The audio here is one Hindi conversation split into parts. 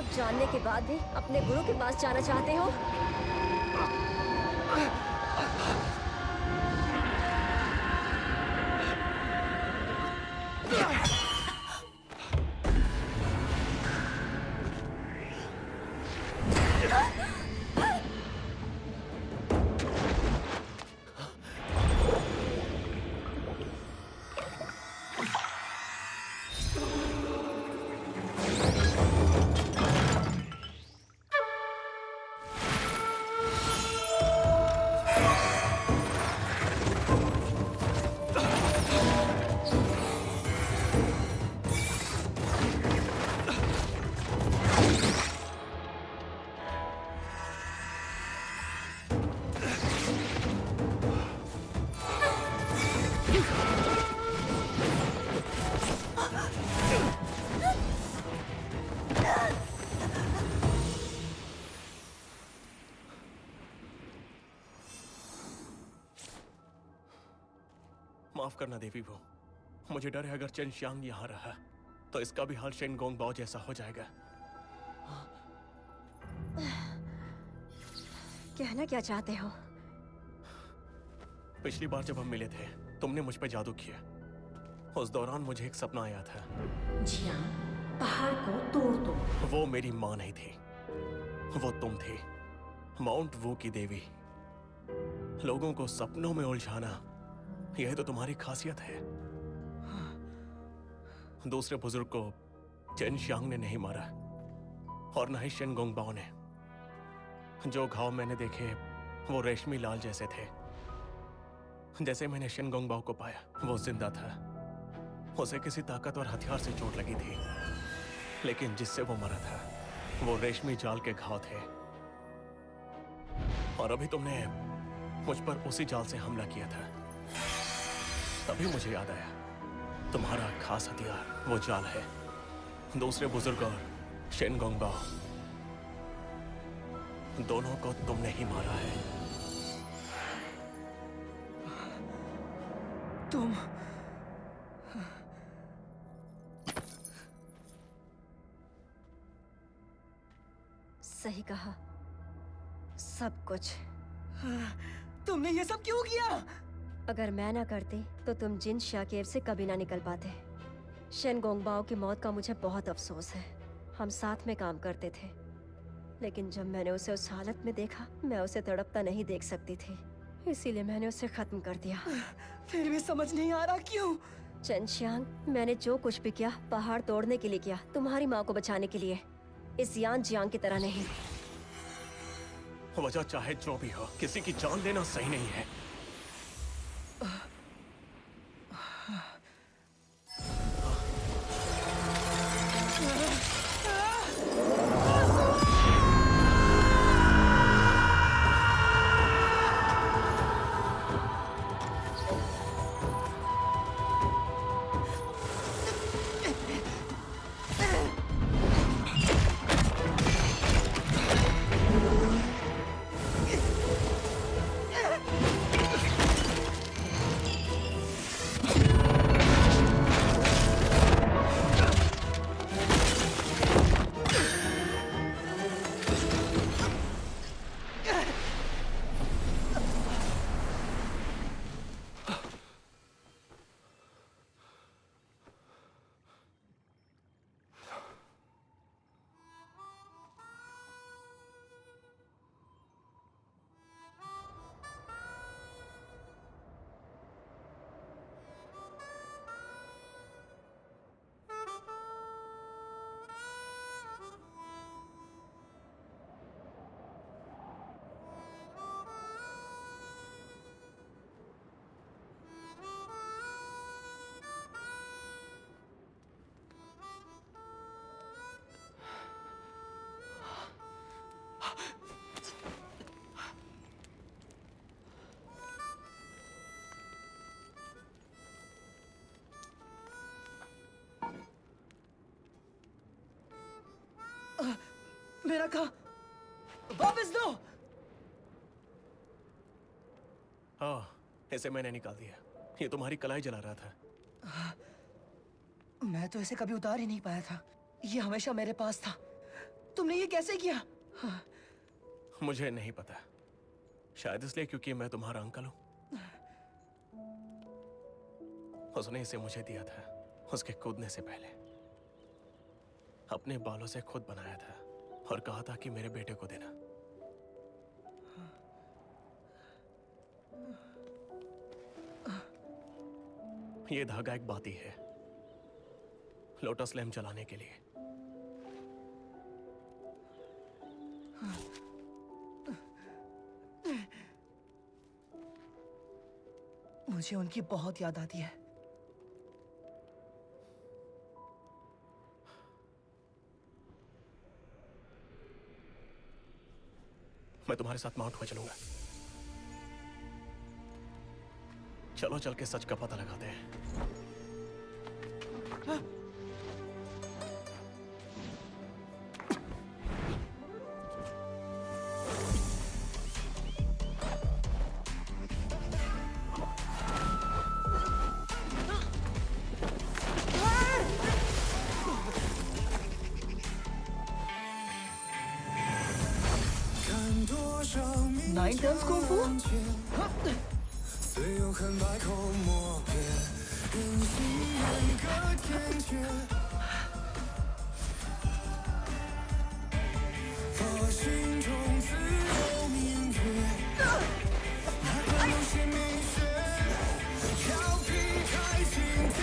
सब जानने के बाद भी अपने गुरु के पास जाना चाहते हो? माफ करना देवी वो, मुझे डर है अगर चेन शियांग यहाँ रहा तो इसका भी हाल शेन गोंग बाओ जैसा हो जाएगा। कहना क्या चाहते हो? पिछली बार जब हम मिले थे तुमने मुझ पे जादू किया। उस दौरान मुझे एक सपना आया था। जियांग, पहाड़ को तोड़ दो। वो मेरी माँ नहीं थी, वो तुम थी, माउंट वू की देवी। लोगों को सपनों में उलझाना यह तो तुम्हारी खासियत है। दूसरे बुजुर्ग को चेन शियांग ने नहीं मारा और न ही शेन गोंग बाओ ने। जो घाव मैंने देखे वो रेशमी लाल जैसे थे। जैसे मैंने शेन गोंग बाओ को पाया वो जिंदा था। उसे किसी ताकतवर हथियार से चोट लगी थी, लेकिन जिससे वो मरा था वो रेशमी जाल के घाव थे। और अभी तुमने मुझ पर उसी जाल से हमला किया था। तभी मुझे याद आया तुम्हारा खास हथियार वो जाल है। दूसरे बुजुर्ग और शेन गोंग बाओ दोनों को तुमने ही मारा है। तुम सही कहा, सब कुछ। तुमने ये सब क्यों किया? अगर मैं ना करती तो तुम जिन शिया केव से कभी ना निकल पाते। शेन गोंग बाओ की मौत का मुझे बहुत अफसोस है। हम साथ में काम करते थे, लेकिन जब मैंने उसे उस हालत में देखा मैं उसे तड़पता नहीं देख सकती थी, इसीलिए मैंने उसे खत्म कर दिया। फिर भी समझ नहीं आ रहा क्यों? चेन शियांग, मैंने जो कुछ भी किया पहाड़ तोड़ने के लिए किया, तुम्हारी माँ को बचाने के लिए, इस यान जियांग की तरह नहीं। वजह चाहे जो भी हो, किसी की जान लेना सही नहीं है। मेरा खा वापस दो। हाँ, इसे मैंने निकाल दिया। ये तुम्हारी कलाई जला रहा था। मैं तो इसे कभी उतार ही नहीं पाया था। ये हमेशा मेरे पास था। तुमने ये कैसे किया? मुझे नहीं पता, शायद इसलिए क्योंकि मैं तुम्हारा अंकल हूं। उसने इसे मुझे दिया था उसके कूदने से पहले। अपने बालों से खुद बनाया था और कहा था कि मेरे बेटे को देना। ये धागा एक बाती है लोटस लैम्प जलाने के लिए। मुझे उनकी बहुत याद आती है। मैं तुम्हारे साथ माउंट हुए चलूंगा। चलो चल के सच का पता लगाते हैं। नाइन टर्न्स कुंग फू? 虽有恨百口莫辩，人心远隔天绝。我心中自有明月，哪怕有些明显，要避开今天。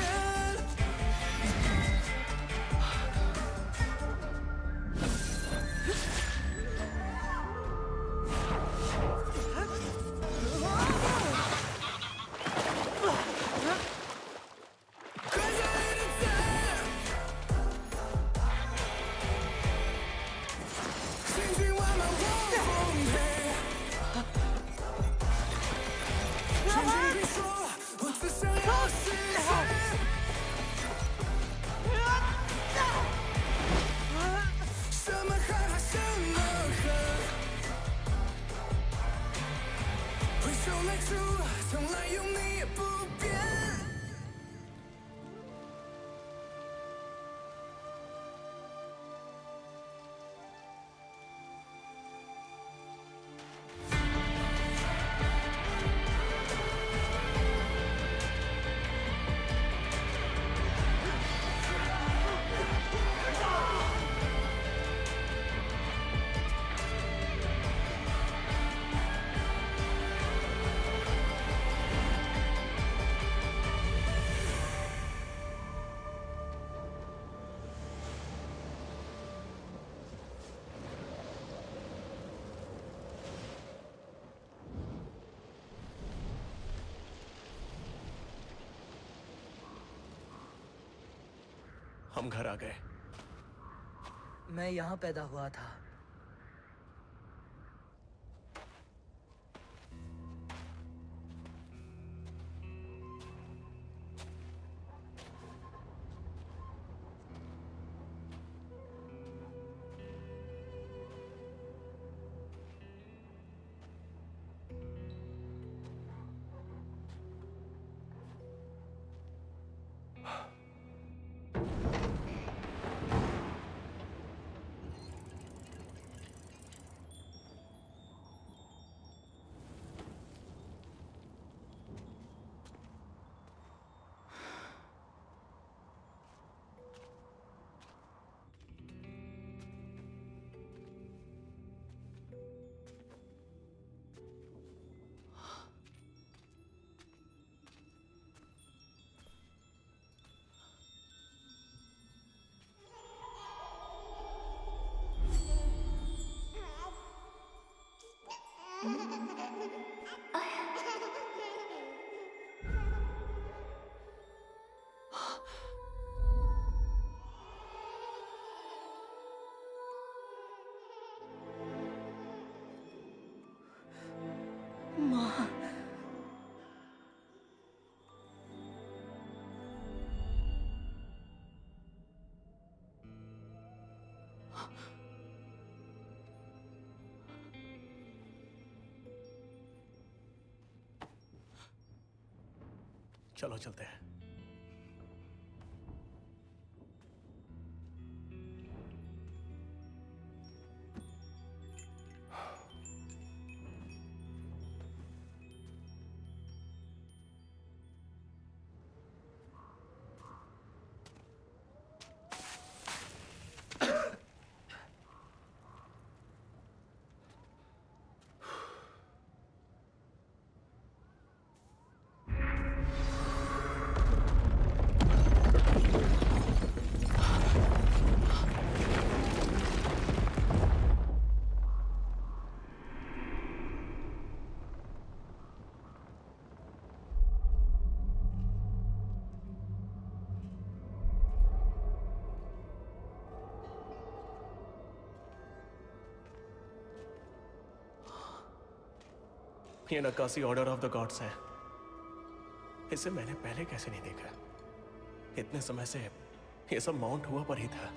हम घर आ गए। मैं यहाँ पैदा हुआ था। माँ, चलो चलते हैं। ये नक्काशी ऑर्डर ऑफ द गॉड्स है। इसे मैंने पहले कैसे नहीं देखा? इतने समय से ये सब माउंट हुआ पर ही था।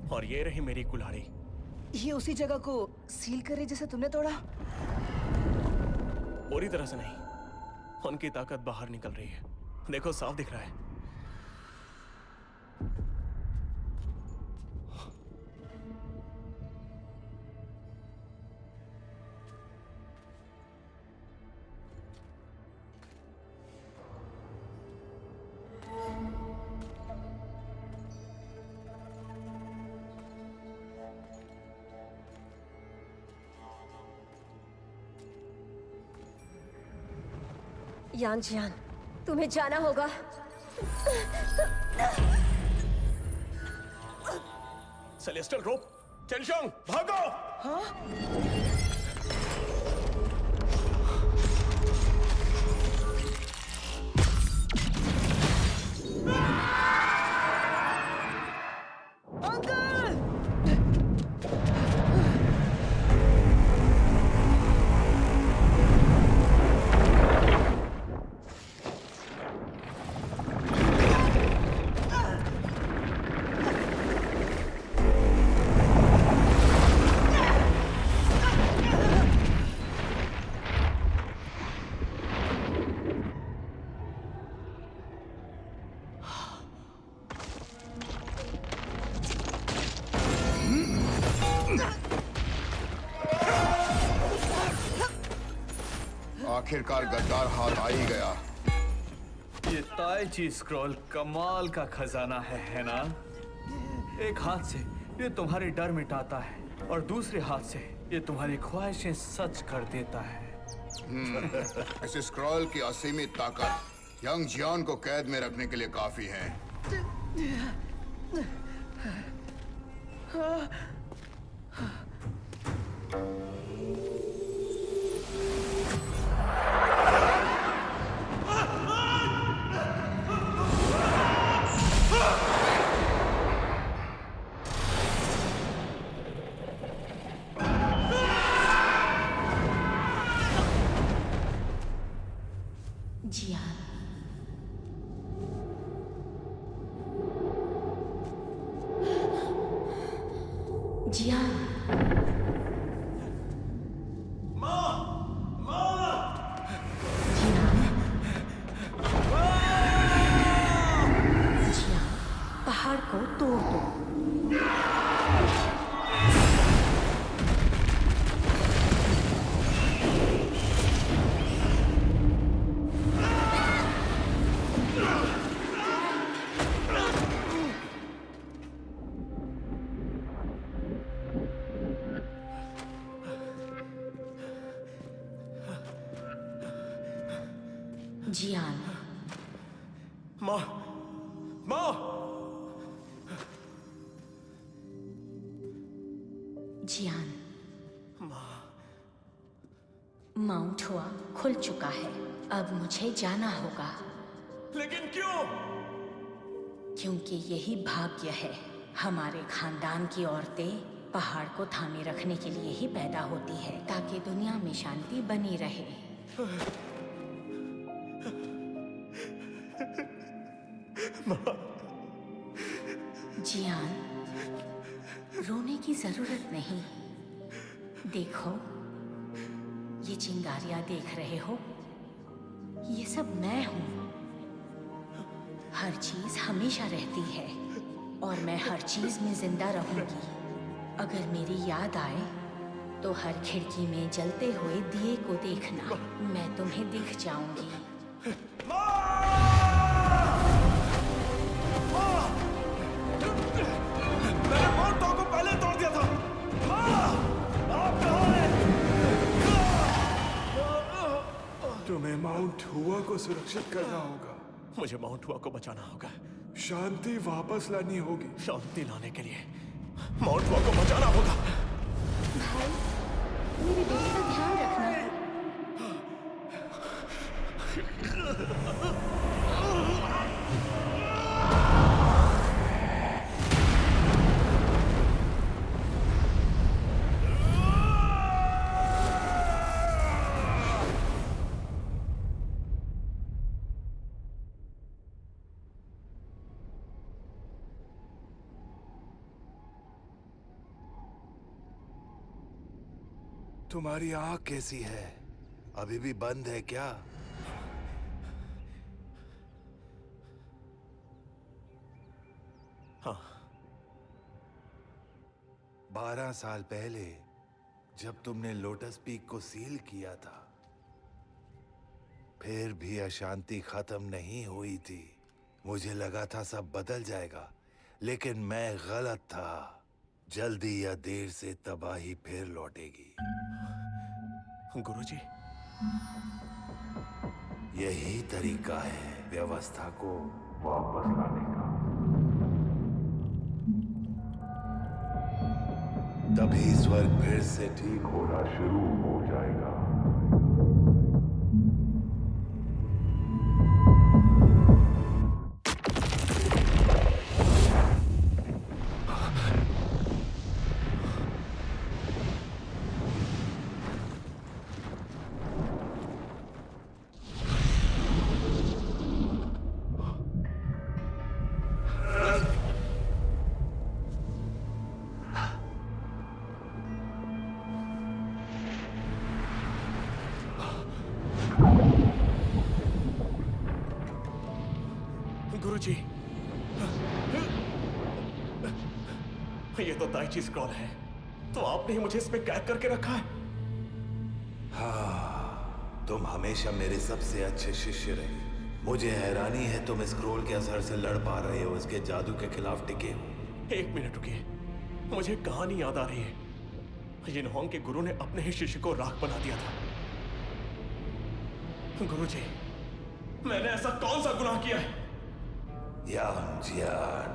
और ये रही मेरी कुल्हाड़ी। ये उसी जगह को सील करे जिसे तुमने तोड़ा? पूरी तरह से नहीं, उनकी ताकत बाहर निकल रही है। देखो, साफ दिख रहा है। यांग जियान, तुम्हें जाना होगा। सेलेस्टियल रोप, चेनशोंग, भागो! आखिरकार गद्दार हाथ आ ही गया। ये ताइची स्क्रॉल कमाल का खजाना है ना? एक हाथ से ये तुम्हारे डर मिटाता है और दूसरे हाथ से ये तुम्हारी ख्वाहिशें सच कर देता है। इस स्क्रॉल की असीमित ताकत यंग जियान को कैद में रखने के लिए काफी है। जियान, जियान, जियान, पहाड़ को तोड़ दो। जियान, माँ, माँ! जियान, माउंट हुआ खुल चुका है। अब मुझे जाना होगा। लेकिन क्यों? क्योंकि यही भाग्य है। हमारे खानदान की औरतें पहाड़ को थामे रखने के लिए ही पैदा होती है, ताकि दुनिया में शांति बनी रहे। जियान, रोने की जरूरत नहीं। देखो, ये चिंगारियां देख रहे हो? ये सब मैं हूं। हर चीज हमेशा रहती है और मैं हर चीज में जिंदा रहूंगी। अगर मेरी याद आए तो हर खिड़की में जलते हुए दिए को देखना। मैं तुम्हें दिख जाऊंगी। मैंने माउंट को पहले तोड़ दिया था। आप कहाँ हैं? तुम्हें माउंट हुआ को सुरक्षित करना होगा। मुझे माउंट हुआ को बचाना होगा। शांति वापस लानी होगी। शांति लाने के लिए माउंट हुआ को बचाना होगा। भाई, मेरे बेटे का ध्यान रखना। तुम्हारी आंख कैसी है? अभी भी बंद है क्या? हाँ। 12 साल पहले जब तुमने लोटस पीक को सील किया था, फिर भी अशांति खत्म नहीं हुई थी। मुझे लगा था सब बदल जाएगा, लेकिन मैं गलत था। जल्दी या देर से तबाही फिर लौटेगी। गुरुजी, यही तरीका है व्यवस्था को वापस लाने का। तभी स्वर्ग फिर से ठीक होना शुरू हो जाएगा। गुरुजी, ये तो ताइची स्क्रॉल है, तो आपने ही मुझे इसमें कैद करके रखा है। हाँ, तुम हमेशा मेरे सबसे अच्छे शिष्य रहे। मुझे हैरानी है तुम स्क्रॉल के असर से लड़ पा रहे हो, इसके जादू के खिलाफ टिके हो। एक मिनट रुकिए, मुझे एक कहानी याद आ रही है। यिनहोंग के गुरु ने अपने ही शिष्य को राख बना दिया था। गुरुजी, मैंने ऐसा कौन सा गुनाह किया है? यांग जियान,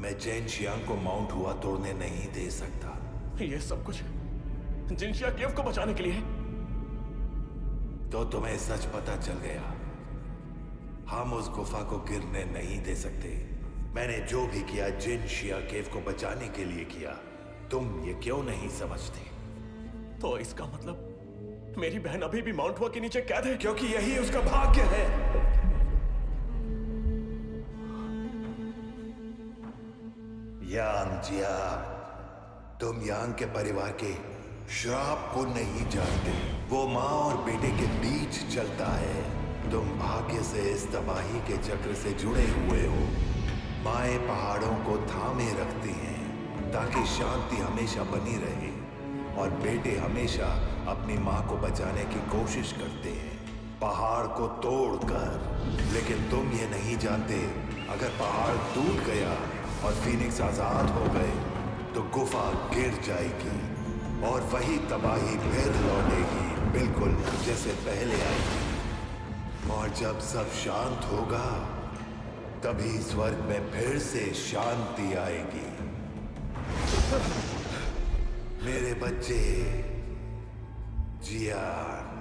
मैं चेन शियांग को माउंट हुआ तोड़ने नहीं दे सकता। ये सब कुछ जिनशिया केव को बचाने के लिए? तो तुम्हें सच पता चल गया। हम उस गुफा को गिरने नहीं दे सकते। मैंने जो भी किया जिनशिया केव को बचाने के लिए किया। तुम ये क्यों नहीं समझते? तो इसका मतलब मेरी बहन अभी भी माउंट हुआ के नीचे कैद है? क्योंकि यही उसका भाग्य है। यांग जियान, तुम यांग के परिवार के श्राप को नहीं जानते। वो माँ और बेटे के बीच चलता है। तुम भाग्य से इस तबाही के चक्र से जुड़े हुए हो। माएं पहाड़ों को थामे रखती हैं ताकि शांति हमेशा बनी रहे, और बेटे हमेशा अपनी माँ को बचाने की कोशिश करते हैं पहाड़ को तोड़कर। लेकिन तुम ये नहीं जानते, अगर पहाड़ टूट गया और फीनिक्स आजाद हो गए तो गुफा गिर जाएगी और वही तबाही फिर लौटेगी, बिल्कुल जैसे पहले आई थी। और जब सब शांत होगा तभी स्वर्ग में फिर से शांति आएगी। मेरे बच्चे जियान,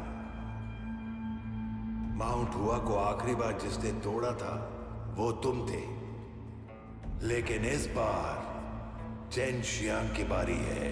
माउंट हुआ को आखिरी बार जिसने तोड़ा था वो तुम थे, लेकिन इस बार चेन शियांग की बारी है।